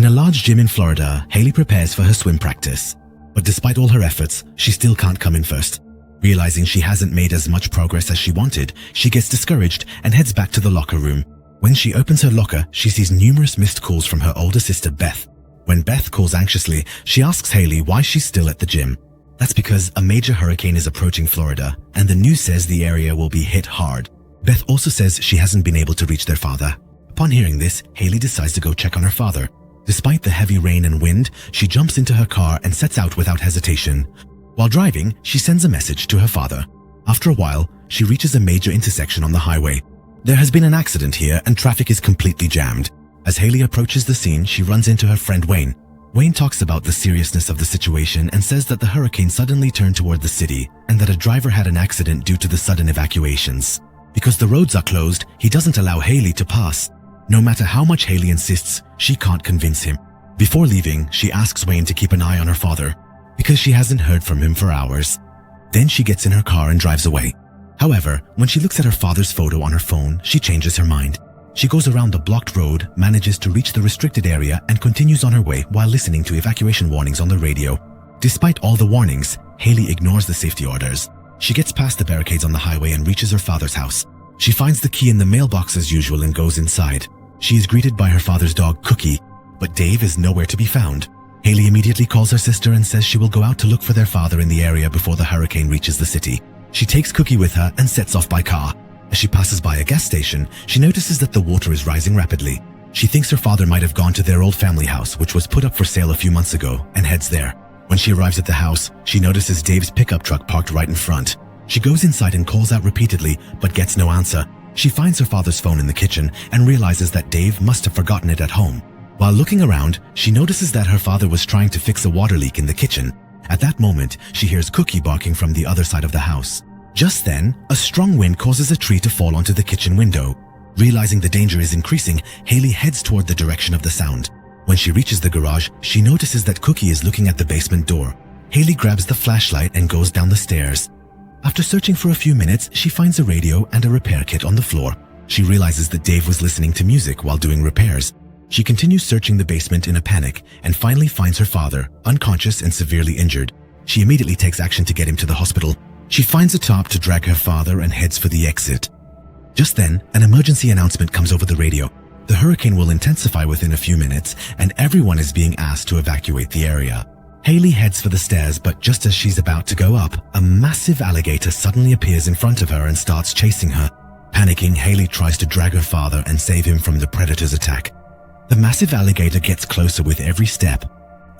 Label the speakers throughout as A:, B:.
A: In a large gym in Florida, Haley prepares for her swim practice. But despite all her efforts, she still can't come in first. Realizing she hasn't made as much progress as she wanted, she gets discouraged and heads back to the locker room. When she opens her locker, she sees numerous missed calls from her older sister Beth. When Beth calls anxiously, she asks Haley why she's still at the gym. That's because a major hurricane is approaching Florida, and the news says the area will be hit hard. Beth also says she hasn't been able to reach their father. Upon hearing this, Haley decides to go check on her father. Despite the heavy rain and wind, she jumps into her car and sets out without hesitation. While driving, she sends a message to her father. After a while, she reaches a major intersection on the highway. There has been an accident here and traffic is completely jammed. As Haley approaches the scene, she runs into her friend Wayne. Wayne talks about the seriousness of the situation and says that the hurricane suddenly turned toward the city and that a driver had an accident due to the sudden evacuations. Because the roads are closed, he doesn't allow Haley to pass. No matter how much Haley insists, she can't convince him. Before leaving, she asks Wayne to keep an eye on her father, because she hasn't heard from him for hours. Then she gets in her car and drives away. However, when she looks at her father's photo on her phone, she changes her mind. She goes around the blocked road, manages to reach the restricted area, and continues on her way while listening to evacuation warnings on the radio. Despite all the warnings, Haley ignores the safety orders. She gets past the barricades on the highway and reaches her father's house. She finds the key in the mailbox as usual and goes inside. She is greeted by her father's dog, Cookie, but Dave is nowhere to be found. Haley immediately calls her sister and says she will go out to look for their father in the area before the hurricane reaches the city. She takes Cookie with her and sets off by car. As she passes by a gas station, she notices that the water is rising rapidly. She thinks her father might have gone to their old family house, which was put up for sale a few months ago, and heads there. When she arrives at the house, she notices Dave's pickup truck parked right in front. She goes inside and calls out repeatedly, but gets no answer. She finds her father's phone in the kitchen and realizes that Dave must have forgotten it at home. While looking around, she notices that her father was trying to fix a water leak in the kitchen. At that moment, she hears Cookie barking from the other side of the house. Just then, a strong wind causes a tree to fall onto the kitchen window. Realizing the danger is increasing, Haley heads toward the direction of the sound. When she reaches the garage, she notices that Cookie is looking at the basement door. Haley grabs the flashlight and goes down the stairs. After searching for a few minutes, she finds a radio and a repair kit on the floor. She realizes that Dave was listening to music while doing repairs. She continues searching the basement in a panic and finally finds her father, unconscious and severely injured. She immediately takes action to get him to the hospital. She finds a tarp to drag her father and heads for the exit. Just then, an emergency announcement comes over the radio. The hurricane will intensify within a few minutes and everyone is being asked to evacuate the area. Haley heads for the stairs, but just as she's about to go up, a massive alligator suddenly appears in front of her and starts chasing her. Panicking, Haley tries to drag her father and save him from the predator's attack. The massive alligator gets closer with every step.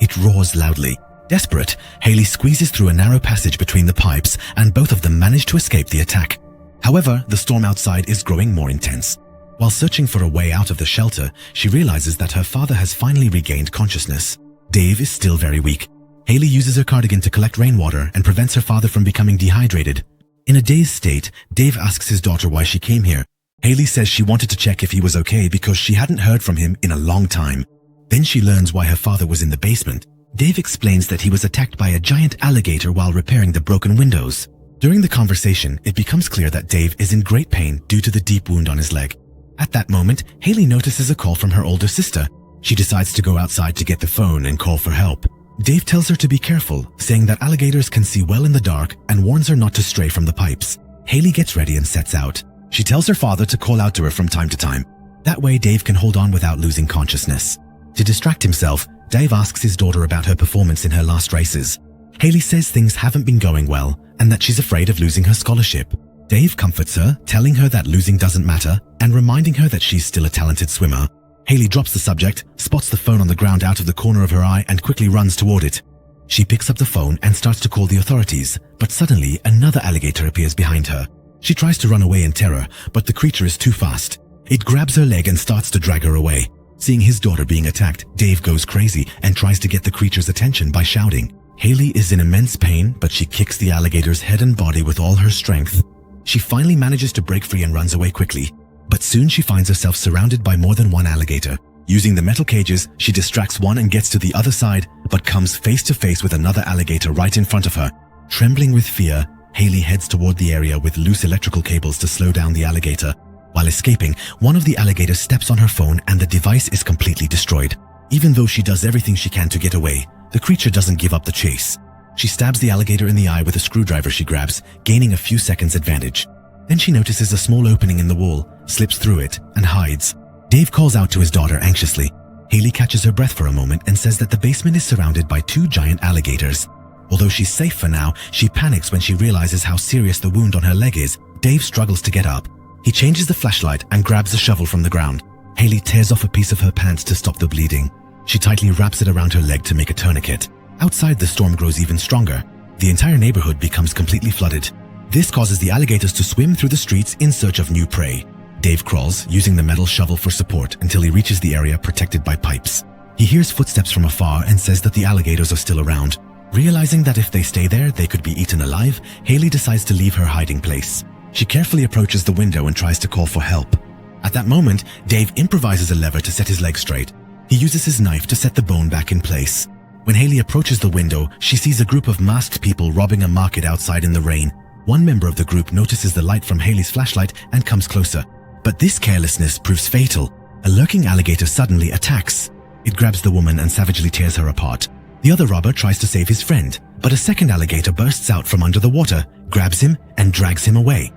A: It roars loudly. Desperate, Haley squeezes through a narrow passage between the pipes and both of them manage to escape the attack. However, the storm outside is growing more intense. While searching for a way out of the shelter, she realizes that her father has finally regained consciousness. Dave is still very weak. Haley uses her cardigan to collect rainwater and prevents her father from becoming dehydrated. In a dazed state, Dave asks his daughter why she came here. Haley says she wanted to check if he was okay because she hadn't heard from him in a long time. Then she learns why her father was in the basement. Dave explains that he was attacked by a giant alligator while repairing the broken windows. During the conversation, it becomes clear that Dave is in great pain due to the deep wound on his leg. At that moment, Haley notices a call from her older sister. She decides to go outside to get the phone and call for help. Dave tells her to be careful, saying that alligators can see well in the dark and warns her not to stray from the pipes. Haley gets ready and sets out. She tells her father to call out to her from time to time. That way Dave can hold on without losing consciousness. To distract himself, Dave asks his daughter about her performance in her last races. Haley says things haven't been going well and that she's afraid of losing her scholarship. Dave comforts her, telling her that losing doesn't matter and reminding her that she's still a talented swimmer. Haley drops the subject, spots the phone on the ground out of the corner of her eye and quickly runs toward it. She picks up the phone and starts to call the authorities, but suddenly another alligator appears behind her. She tries to run away in terror, but the creature is too fast. It grabs her leg and starts to drag her away. Seeing his daughter being attacked, Dave goes crazy and tries to get the creature's attention by shouting. Haley is in immense pain, but she kicks the alligator's head and body with all her strength. She finally manages to break free and runs away quickly. But soon she finds herself surrounded by more than one alligator. Using the metal cages, she distracts one and gets to the other side, but comes face to face with another alligator right in front of her. Trembling with fear, Haley heads toward the area with loose electrical cables to slow down the alligator. While escaping, one of the alligators steps on her phone and the device is completely destroyed. Even though she does everything she can to get away, the creature doesn't give up the chase. She stabs the alligator in the eye with a screwdriver she grabs, gaining a few seconds advantage. Then she notices a small opening in the wall, slips through it, and hides. Dave calls out to his daughter anxiously. Haley catches her breath for a moment and says that the basement is surrounded by 2 giant alligators. Although she's safe for now, she panics when she realizes how serious the wound on her leg is. Dave struggles to get up. He changes the flashlight and grabs a shovel from the ground. Haley tears off a piece of her pants to stop the bleeding. She tightly wraps it around her leg to make a tourniquet. Outside, the storm grows even stronger. The entire neighborhood becomes completely flooded. This causes the alligators to swim through the streets in search of new prey. Dave crawls, using the metal shovel for support until he reaches the area protected by pipes. He hears footsteps from afar and says that the alligators are still around. Realizing that if they stay there, they could be eaten alive, Haley decides to leave her hiding place. She carefully approaches the window and tries to call for help. At that moment, Dave improvises a lever to set his leg straight. He uses his knife to set the bone back in place. When Haley approaches the window, she sees a group of masked people robbing a market outside in the rain. One member of the group notices the light from Haley's flashlight and comes closer. But this carelessness proves fatal. A lurking alligator suddenly attacks. It grabs the woman and savagely tears her apart. The other robber tries to save his friend, but a second alligator bursts out from under the water, grabs him, and drags him away.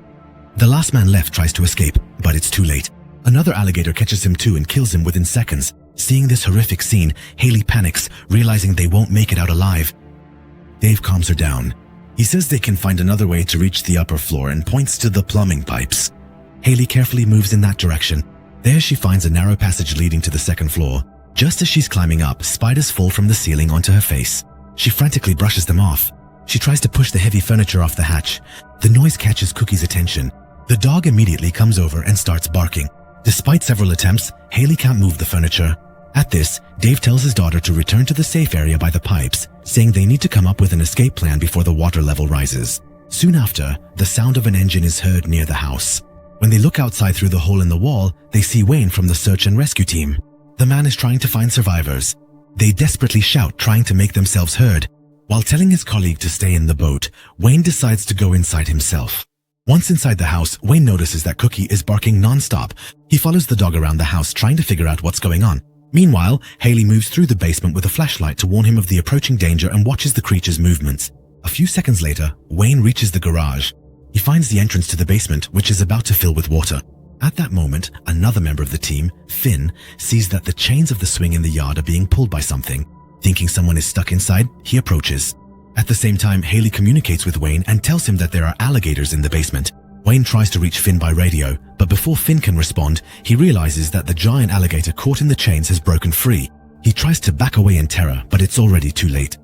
A: The last man left tries to escape, but it's too late. Another alligator catches him too and kills him within seconds. Seeing this horrific scene, Haley panics, realizing they won't make it out alive. Dave calms her down. He says they can find another way to reach the upper floor and points to the plumbing pipes. Haley carefully moves in that direction. There she finds a narrow passage leading to the second floor. Just as she's climbing up, spiders fall from the ceiling onto her face. She frantically brushes them off. She tries to push the heavy furniture off the hatch. The noise catches Cookie's attention. The dog immediately comes over and starts barking. Despite several attempts, Haley can't move the furniture. At this, Dave tells his daughter to return to the safe area by the pipes, saying they need to come up with an escape plan before the water level rises. Soon after, the sound of an engine is heard near the house. When they look outside through the hole in the wall, they see Wayne from the search and rescue team. The man is trying to find survivors. They desperately shout, trying to make themselves heard. While telling his colleague to stay in the boat, Wayne decides to go inside himself. Once inside the house, Wayne notices that Cookie is barking non-stop. He follows the dog around the house, trying to figure out what's going on. Meanwhile, Haley moves through the basement with a flashlight to warn him of the approaching danger and watches the creature's movements. A few seconds later, Wayne reaches the garage. He finds the entrance to the basement, which is about to fill with water. At that moment, another member of the team, Finn, sees that the chains of the swing in the yard are being pulled by something. Thinking someone is stuck inside, he approaches. At the same time, Haley communicates with Wayne and tells him that there are alligators in the basement. Wayne tries to reach Finn by radio, but before Finn can respond, he realizes that the giant alligator caught in the chains has broken free. He tries to back away in terror, but it's already too late.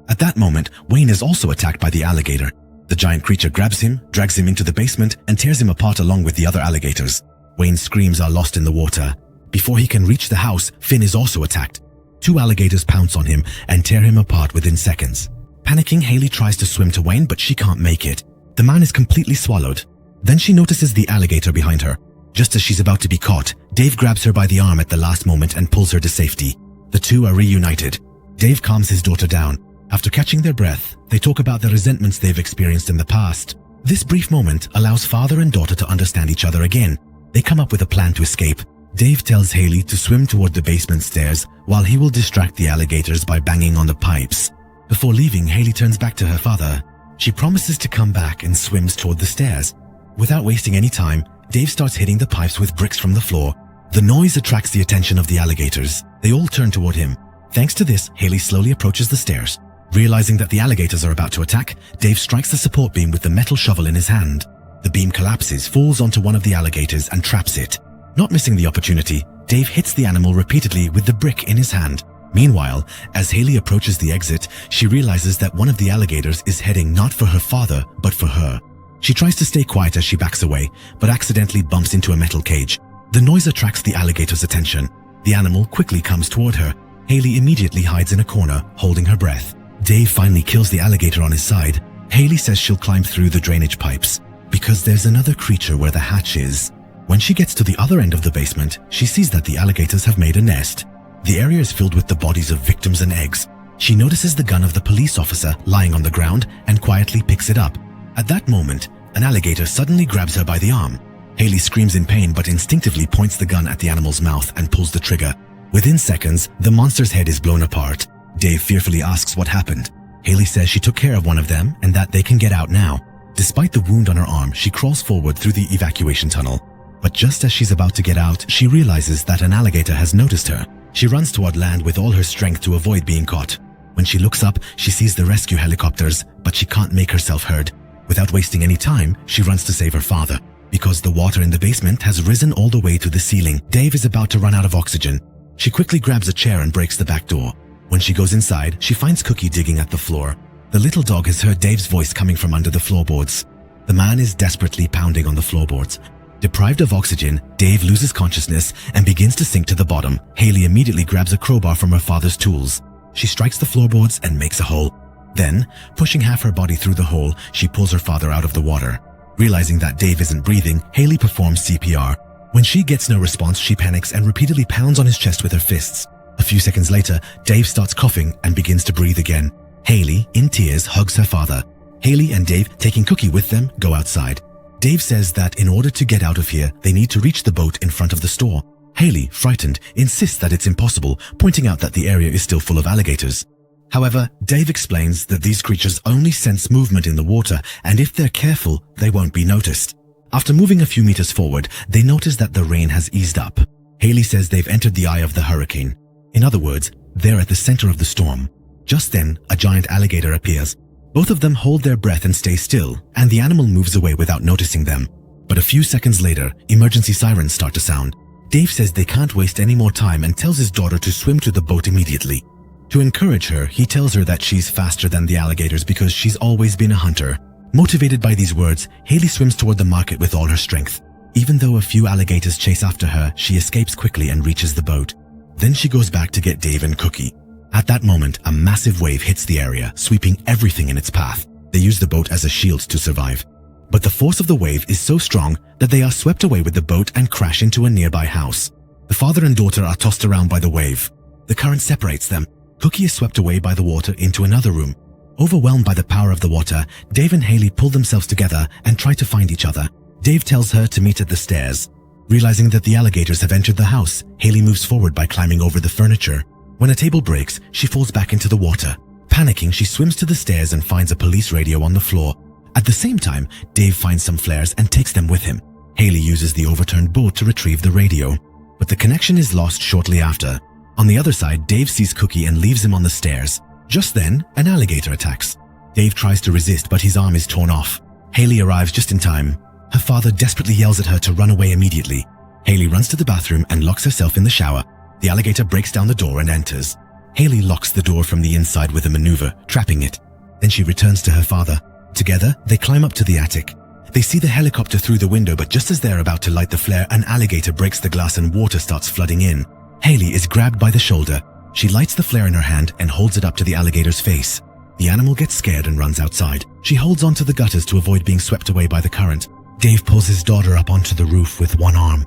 A: At that moment, Wayne is also attacked by the alligator. The giant creature grabs him, drags him into the basement, and tears him apart along with the other alligators. Wayne's screams are lost in the water. Before he can reach the house, Finn is also attacked. 2 alligators pounce on him and tear him apart within seconds. Panicking, Haley tries to swim to Wayne, but she can't make it. The man is completely swallowed. Then she notices the alligator behind her. Just as she's about to be caught, Dave grabs her by the arm at the last moment and pulls her to safety. The two are reunited. Dave calms his daughter down. After catching their breath, they talk about the resentments they've experienced in the past. This brief moment allows father and daughter to understand each other again. They come up with a plan to escape. Dave tells Haley to swim toward the basement stairs while he will distract the alligators by banging on the pipes. Before leaving, Haley turns back to her father. She promises to come back and swims toward the stairs. Without wasting any time, Dave starts hitting the pipes with bricks from the floor. The noise attracts the attention of the alligators. They all turn toward him. Thanks to this, Haley slowly approaches the stairs. Realizing that the alligators are about to attack, Dave strikes the support beam with the metal shovel in his hand. The beam collapses, falls onto one of the alligators and traps it. Not missing the opportunity, Dave hits the animal repeatedly with the brick in his hand. Meanwhile, as Haley approaches the exit, she realizes that one of the alligators is heading not for her father, but for her. She tries to stay quiet as she backs away, but accidentally bumps into a metal cage. The noise attracts the alligator's attention. The animal quickly comes toward her. Haley immediately hides in a corner, holding her breath. Dave finally kills the alligator on his side. Haley says she'll climb through the drainage pipes, because there's another creature where the hatch is. When she gets to the other end of the basement, she sees that the alligators have made a nest. The area is filled with the bodies of victims and eggs. She notices the gun of the police officer lying on the ground and quietly picks it up. At that moment, an alligator suddenly grabs her by the arm. Haley screams in pain but instinctively points the gun at the animal's mouth and pulls the trigger. Within seconds, the monster's head is blown apart. Dave fearfully asks what happened. Haley says she took care of one of them and that they can get out now. Despite the wound on her arm, she crawls forward through the evacuation tunnel. But just as she's about to get out, she realizes that an alligator has noticed her. She runs toward land with all her strength to avoid being caught. When she looks up, she sees the rescue helicopters, but she can't make herself heard. Without wasting any time, she runs to save her father. Because the water in the basement has risen all the way to the ceiling, Dave is about to run out of oxygen. She quickly grabs a chair and breaks the back door. When she goes inside, she finds Cookie digging at the floor. The little dog has heard Dave's voice coming from under the floorboards. The man is desperately pounding on the floorboards. Deprived of oxygen, Dave loses consciousness and begins to sink to the bottom. Haley immediately grabs a crowbar from her father's tools. She strikes the floorboards and makes a hole. Then, pushing half her body through the hole, she pulls her father out of the water. Realizing that Dave isn't breathing, Haley performs CPR. When she gets no response, she panics and repeatedly pounds on his chest with her fists. A few seconds later, Dave starts coughing and begins to breathe again. Haley, in tears, hugs her father. Haley and Dave, taking Cookie with them, go outside. Dave says that in order to get out of here, they need to reach the boat in front of the store. Haley, frightened, insists that it's impossible, pointing out that the area is still full of alligators. However, Dave explains that these creatures only sense movement in the water, and if they're careful, they won't be noticed. After moving a few meters forward, they notice that the rain has eased up. Haley says they've entered the eye of the hurricane. In other words, they're at the center of the storm. Just then, a giant alligator appears. Both of them hold their breath and stay still, and the animal moves away without noticing them. But a few seconds later, emergency sirens start to sound. Dave says they can't waste any more time and tells his daughter to swim to the boat immediately. To encourage her, he tells her that she's faster than the alligators because she's always been a hunter. Motivated by these words, Haley swims toward the market with all her strength. Even though a few alligators chase after her, she escapes quickly and reaches the boat. Then she goes back to get Dave and Cookie. At that moment, a massive wave hits the area, sweeping everything in its path. They use the boat as a shield to survive. But the force of the wave is so strong that they are swept away with the boat and crash into a nearby house. The father and daughter are tossed around by the wave. The current separates them. Cookie is swept away by the water into another room. Overwhelmed by the power of the water, Dave and Haley pull themselves together and try to find each other. Dave tells her to meet at the stairs. Realizing that the alligators have entered the house, Haley moves forward by climbing over the furniture. When a table breaks, she falls back into the water. Panicking, she swims to the stairs and finds a police radio on the floor. At the same time, Dave finds some flares and takes them with him. Haley uses the overturned boat to retrieve the radio, but the connection is lost shortly after. On the other side, Dave sees Cookie and leaves him on the stairs. Just then, an alligator attacks. Dave tries to resist, but his arm is torn off. Haley arrives just in time. Her father desperately yells at her to run away immediately. Haley runs to the bathroom and locks herself in the shower. The alligator breaks down the door and enters. Haley locks the door from the inside with a maneuver, trapping it. Then she returns to her father. Together, they climb up to the attic. They see the helicopter through the window, but just as they're about to light the flare, an alligator breaks the glass and water starts flooding in. Haley is grabbed by the shoulder. She lights the flare in her hand and holds it up to the alligator's face. The animal gets scared and runs outside. She holds onto the gutters to avoid being swept away by the current. Dave pulls his daughter up onto the roof with one arm.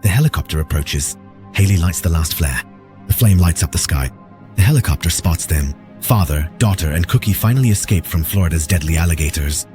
A: The helicopter approaches. Haley lights the last flare. The flame lights up the sky. The helicopter spots them. Father, daughter, and Cookie finally escape from Florida's deadly alligators.